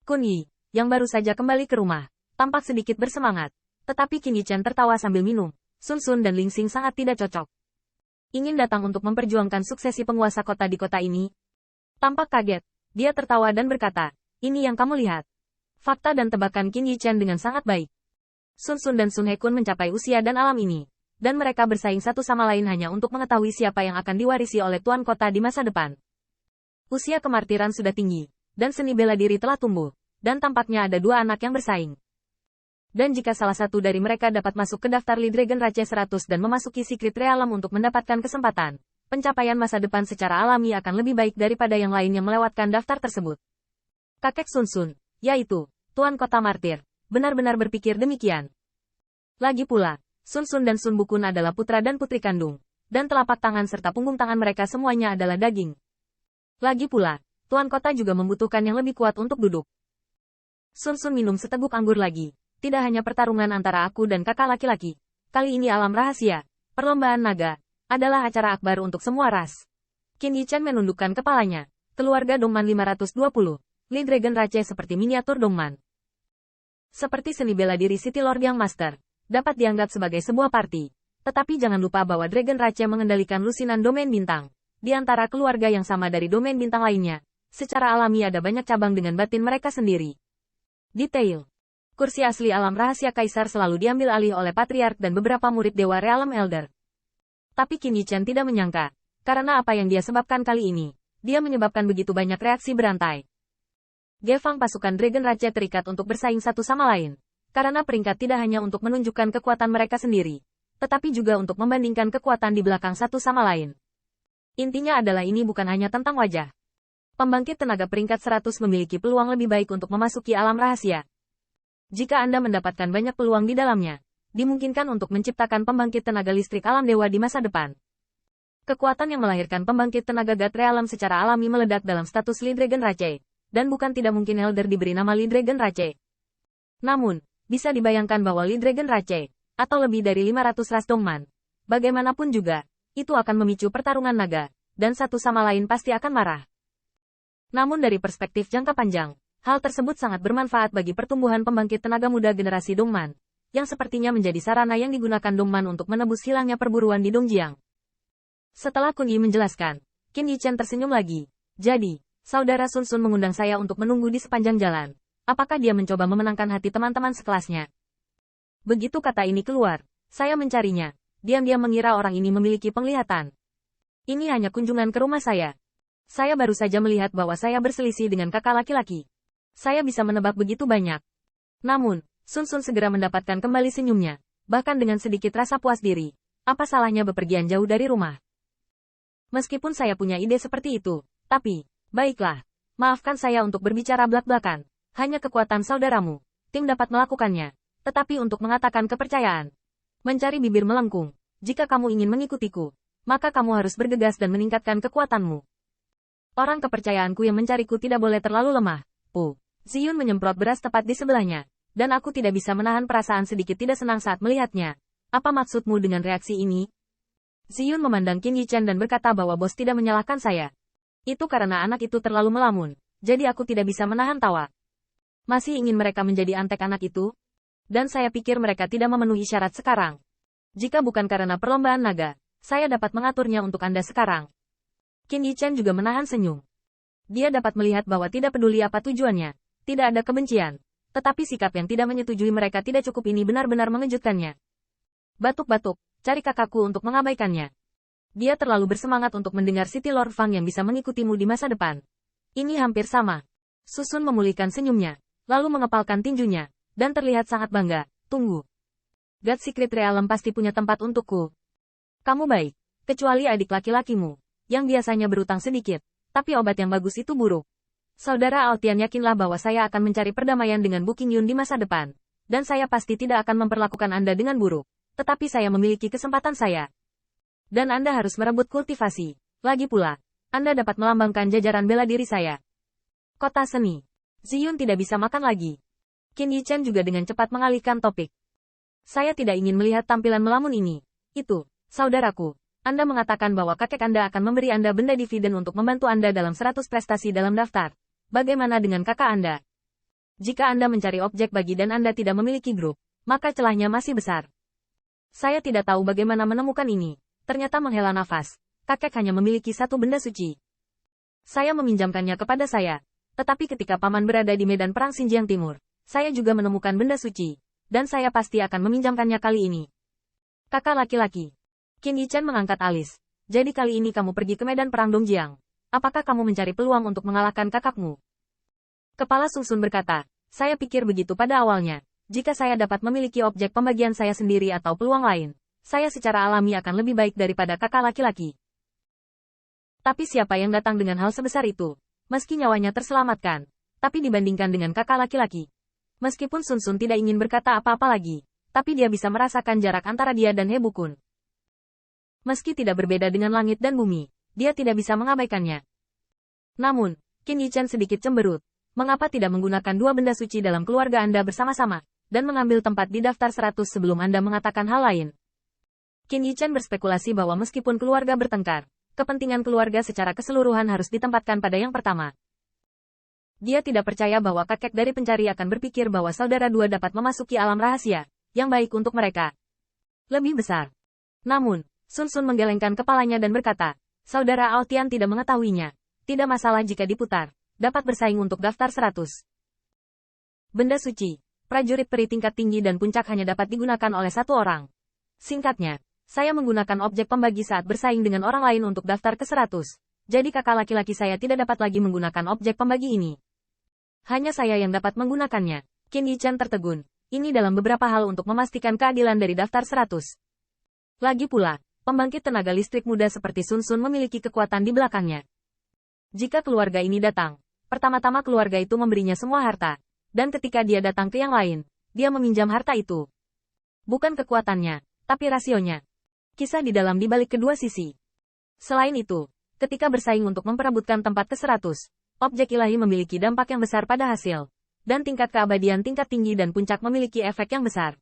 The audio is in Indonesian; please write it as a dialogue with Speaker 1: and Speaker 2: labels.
Speaker 1: Kun Yi, yang baru saja kembali ke rumah, tampak sedikit bersemangat. Tetapi Qin Yichen tertawa sambil minum. Sun Sun dan Ling Xing sangat tidak cocok. Ingin datang untuk memperjuangkan suksesi penguasa kota di kota ini? Tampak kaget. Dia tertawa dan berkata, ini yang kamu lihat. Fakta dan tebakan Qin Yichen dengan sangat baik. Sun Sun dan Sun Hekun mencapai usia dan alam ini. Dan mereka bersaing satu sama lain hanya untuk mengetahui siapa yang akan diwarisi oleh tuan kota di masa depan. Usia kemartiran sudah tinggi, dan seni bela diri telah tumbuh, dan tampaknya ada dua anak yang bersaing. Dan jika salah satu dari mereka dapat masuk ke daftar Li Dragon Rache 100 dan memasuki Secret Realm untuk mendapatkan kesempatan, pencapaian masa depan secara alami akan lebih baik daripada yang lain yang melewatkan daftar tersebut. Kakek Sun Sun, yaitu Tuan Kota Martir, benar-benar berpikir demikian. Lagi pula, Sun Sun dan Sun Bukun adalah putra dan putri kandung, dan telapak tangan serta punggung tangan mereka semuanya adalah daging. Lagi pula, Tuan Kota juga membutuhkan yang lebih kuat untuk duduk. Sun Sun minum seteguk anggur lagi. Tidak hanya pertarungan antara aku dan kakak laki-laki. Kali ini alam rahasia, perlombaan naga, adalah acara akbar untuk semua ras. Qin Yichen menundukkan kepalanya. Keluarga Dongman 520. Li Dragon Rache seperti miniatur Dongman. Seperti seni bela diri City Lord yang master, dapat dianggap sebagai sebuah party. Tetapi jangan lupa bahwa Dragon Rache mengendalikan lusinan domain bintang. Di antara keluarga yang sama dari domain bintang lainnya, secara alami ada banyak cabang dengan batin mereka sendiri. Detail. Kursi asli alam rahasia Kaisar selalu diambil alih oleh Patriark dan beberapa murid Dewa Realm Elder. Tapi Qin Yichen tidak menyangka, karena apa yang dia sebabkan kali ini, dia menyebabkan begitu banyak reaksi berantai. Gevang pasukan Dragon Rache terikat untuk bersaing satu sama lain, karena peringkat tidak hanya untuk menunjukkan kekuatan mereka sendiri, tetapi juga untuk membandingkan kekuatan di belakang satu sama lain. Intinya adalah ini bukan hanya tentang wajah. Pembangkit tenaga peringkat 100 memiliki peluang lebih baik untuk memasuki alam rahasia. Jika Anda mendapatkan banyak peluang di dalamnya, dimungkinkan untuk menciptakan pembangkit tenaga listrik alam dewa di masa depan. Kekuatan yang melahirkan pembangkit tenaga God Realm secara alami meledak dalam status Li Dragon Rache, dan bukan tidak mungkin Elder diberi nama Li Dragon Rache. Namun, bisa dibayangkan bahwa Li Dragon Rache, atau lebih dari 500 ras Dongman, bagaimanapun juga, itu akan memicu pertarungan naga, dan satu sama lain pasti akan marah. Namun dari perspektif jangka panjang, hal tersebut sangat bermanfaat bagi pertumbuhan pembangkit tenaga muda generasi Dongman, yang sepertinya menjadi sarana yang digunakan Dongman untuk menebus hilangnya perburuan di Dongjiang. Setelah Kun Yi menjelaskan, Qin Yichen tersenyum lagi. Jadi, Saudara Sun Sun mengundang saya untuk menunggu di sepanjang jalan. Apakah dia mencoba memenangkan hati teman-teman sekelasnya? Begitu kata ini keluar, saya mencarinya. Diam-diam mengira orang ini memiliki penglihatan. Ini hanya kunjungan ke rumah saya. Saya baru saja melihat bahwa saya berselisih dengan kakak laki-laki. Saya bisa menebak begitu banyak. Namun, Sun Sun segera mendapatkan kembali senyumnya, bahkan dengan sedikit rasa puas diri. Apa salahnya bepergian jauh dari rumah? Meskipun saya punya ide seperti itu, tapi, baiklah, maafkan saya untuk berbicara blak-blakan. Hanya kekuatan saudaramu, tim dapat melakukannya. Tetapi untuk mengatakan kepercayaan, mencari bibir melengkung. Jika kamu ingin mengikutiku, maka kamu harus bergegas dan meningkatkan kekuatanmu. Orang kepercayaanku yang mencariku tidak boleh terlalu lemah. Ziyun menyemprot beras tepat di sebelahnya, dan aku tidak bisa menahan perasaan sedikit tidak senang saat melihatnya. Apa maksudmu dengan reaksi ini? Ziyun memandang Qin Yichen dan berkata bahwa bos tidak menyalahkan saya. Itu karena anak itu terlalu melamun, jadi aku tidak bisa menahan tawa. Masih ingin mereka menjadi antek anak itu? Dan saya pikir mereka tidak memenuhi syarat sekarang. Jika bukan karena perlombaan naga, saya dapat mengaturnya untuk Anda sekarang. Qin Yichen juga menahan senyum. Dia dapat melihat bahwa tidak peduli apa tujuannya, tidak ada kebencian. Tetapi sikap yang tidak menyetujui mereka tidak cukup ini benar-benar mengejutkannya. Batuk-batuk, cari kakakku untuk mengabaikannya. Dia terlalu bersemangat untuk mendengar City Lord Fang yang bisa mengikutimu di masa depan. Ini hampir sama. Susun memulihkan senyumnya, lalu mengepalkan tinjunya, dan terlihat sangat bangga. Tunggu. God Secret Realm pasti punya tempat untukku. Kamu baik, kecuali adik laki-lakimu, yang biasanya berutang sedikit, tapi obat yang bagus itu buruk. Saudara Altian yakinlah bahwa saya akan mencari perdamaian dengan Bu Qingyun di masa depan, dan saya pasti tidak akan memperlakukan Anda dengan buruk, tetapi saya memiliki kesempatan saya. Dan Anda harus merebut kultivasi. Lagi pula, Anda dapat melambangkan jajaran bela diri saya. Kota seni. Ziyun tidak bisa makan lagi. Qin Yichen juga dengan cepat mengalihkan topik. Saya tidak ingin melihat tampilan melamun ini. Itu, saudaraku. Anda mengatakan bahwa kakek Anda akan memberi Anda benda dividen untuk membantu Anda dalam 100 prestasi dalam daftar. Bagaimana dengan kakak Anda? Jika Anda mencari objek bagi dan Anda tidak memiliki grup, maka celahnya masih besar. Saya tidak tahu bagaimana menemukan ini. Ternyata menghela nafas, kakek hanya memiliki satu benda suci. Saya meminjamkannya kepada saya. Tetapi ketika paman berada di medan perang Xinjiang Timur, saya juga menemukan benda suci. Dan saya pasti akan meminjamkannya kali ini. Kakak laki-laki. Qin Yichen mengangkat alis. Jadi kali ini kamu pergi ke medan perang Dongjiang. Apakah kamu mencari peluang untuk mengalahkan kakakmu? Kepala Sun Sun berkata, saya pikir begitu pada awalnya. Jika saya dapat memiliki objek pembagian saya sendiri atau peluang lain, saya secara alami akan lebih baik daripada kakak laki-laki. Tapi siapa yang datang dengan hal sebesar itu? Meski nyawanya terselamatkan, tapi dibandingkan dengan kakak laki-laki. Meskipun Sun Sun tidak ingin berkata apa-apa lagi, tapi dia bisa merasakan jarak antara dia dan He Bukun. Meski tidak berbeda dengan langit dan bumi, dia tidak bisa mengabaikannya. Namun, Qin Yichen sedikit cemberut. Mengapa tidak menggunakan dua benda suci dalam keluarga Anda bersama-sama, dan mengambil tempat di daftar 100 sebelum Anda mengatakan hal lain? Qin Yichen berspekulasi bahwa meskipun keluarga bertengkar, kepentingan keluarga secara keseluruhan harus ditempatkan pada yang pertama. Dia tidak percaya bahwa kakek dari pencari akan berpikir bahwa saudara dua dapat memasuki alam rahasia, yang baik untuk mereka. Lebih besar. Namun, Sun Sun menggelengkan kepalanya dan berkata, saudara Altian tidak mengetahuinya. Tidak masalah jika diputar. Dapat bersaing untuk daftar 100. Benda suci, prajurit peri tingkat tinggi dan puncak hanya dapat digunakan oleh satu orang. Singkatnya, saya menggunakan objek pembagi saat bersaing dengan orang lain untuk daftar ke 100. Jadi kakak laki-laki saya tidak dapat lagi menggunakan objek pembagi ini. Hanya saya yang dapat menggunakannya. Qin Yichen tertegun. Ini dalam beberapa hal untuk memastikan keadilan dari daftar 100. Lagi pula, pembangkit tenaga listrik muda seperti Sun Sun memiliki kekuatan di belakangnya. Jika keluarga ini datang, pertama-tama keluarga itu memberinya semua harta. Dan ketika dia datang ke yang lain, dia meminjam harta itu. Bukan kekuatannya, tapi rasionya. Kisah di dalam dibalik kedua sisi. Selain itu, ketika bersaing untuk memperebutkan tempat ke 100, objek ilahi memiliki dampak yang besar pada hasil. Dan tingkat keabadian tingkat tinggi dan puncak memiliki efek yang besar.